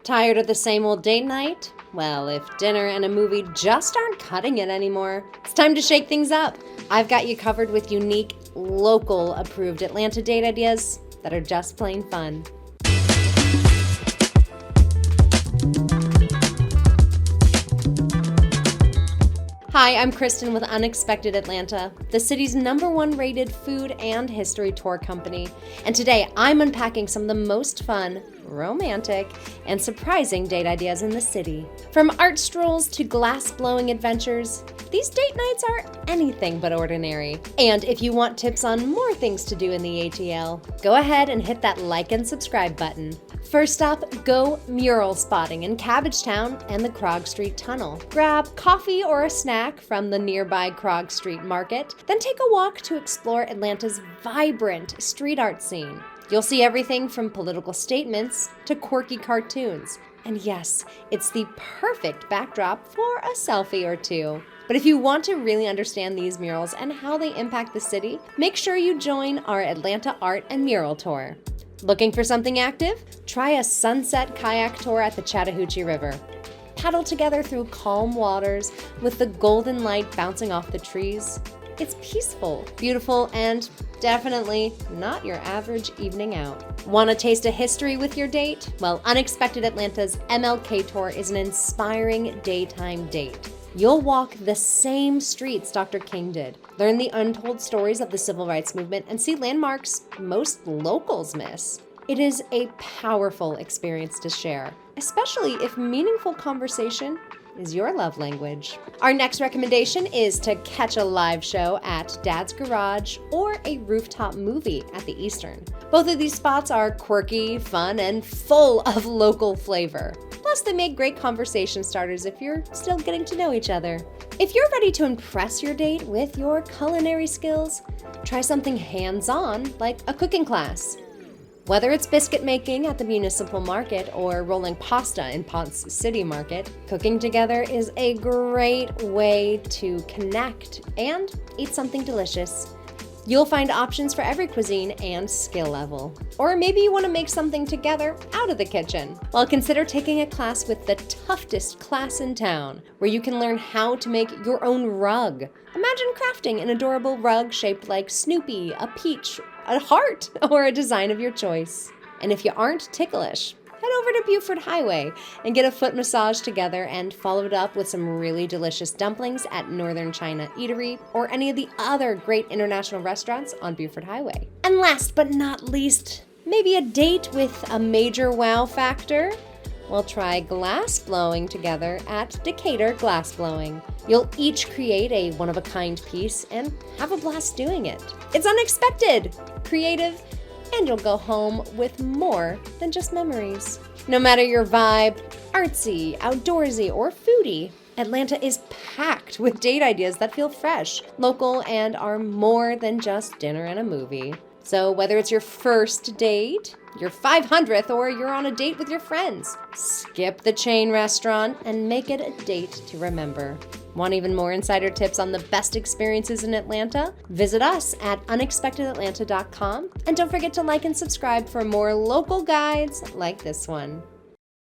Tired of the same old date night? Well, if dinner and a movie just aren't cutting it anymore, it's time to shake things up. I've got you covered with unique, local approved Atlanta date ideas that are just plain fun. Hi, I'm Kristen with Unexpected Atlanta, the city's #1 rated food and history tour company. And today I'm unpacking some of the most fun, romantic, and surprising date ideas in the city. From art strolls to glass-blowing adventures, these date nights are anything but ordinary. And if you want tips on more things to do in the ATL, go ahead and hit that like and subscribe button. First up, go mural spotting in Cabbagetown and the Krog Street Tunnel. Grab coffee or a snack from the nearby Krog Street Market, then take a walk to explore Atlanta's vibrant street art scene. You'll see everything from political statements to quirky cartoons. And yes, it's the perfect backdrop for a selfie or two. But if you want to really understand these murals and how they impact the city, make sure you join our Atlanta Art and Mural Tour. Looking for something active? Try a sunset kayak tour at the Chattahoochee River. Paddle together through calm waters with the golden light bouncing off the trees. It's peaceful, beautiful, and definitely not your average evening out. Want a taste of history with your date? Well, Unexpected Atlanta's MLK Tour is an inspiring daytime date. You'll walk the same streets Dr. King did, learn the untold stories of the civil rights movement, and see landmarks most locals miss. It is a powerful experience to share, especially if meaningful conversation is your love language. Our next recommendation is to catch a live show at Dad's Garage or a rooftop movie at the Eastern. Both of these spots are quirky, fun, and full of local flavor. Plus, they make great conversation starters if you're still getting to know each other. If you're ready to impress your date with your culinary skills, try something hands-on like a cooking class. Whether it's biscuit making at the municipal market or rolling pasta in Ponce City Market, cooking together is a great way to connect and eat something delicious. You'll find options for every cuisine and skill level. Or maybe you want to make something together out of the kitchen. Well, consider taking a class with the toughest class in town, where you can learn how to make your own rug. Imagine crafting an adorable rug shaped like Snoopy, a peach, a heart, or a design of your choice. And if you aren't ticklish, head over to Buford Highway and get a foot massage together and follow it up with some really delicious dumplings at Northern China Eatery or any of the other great international restaurants on Buford Highway. And last but not least, maybe a date with a major wow factor? We'll try glass blowing together at Decatur Glassblowing. You'll each create a one-of-a-kind piece and have a blast doing it. It's unexpected, creative, and you'll go home with more than just memories. No matter your vibe, artsy, outdoorsy, or foodie, Atlanta is packed with date ideas that feel fresh, local, and are more than just dinner and a movie. So whether it's your first date, your 500th, or you're on a date with your friends, skip the chain restaurant and make it a date to remember. Want even more insider tips on the best experiences in Atlanta? Visit us at unexpectedatlanta.com, and don't forget to like and subscribe for more local guides like this one.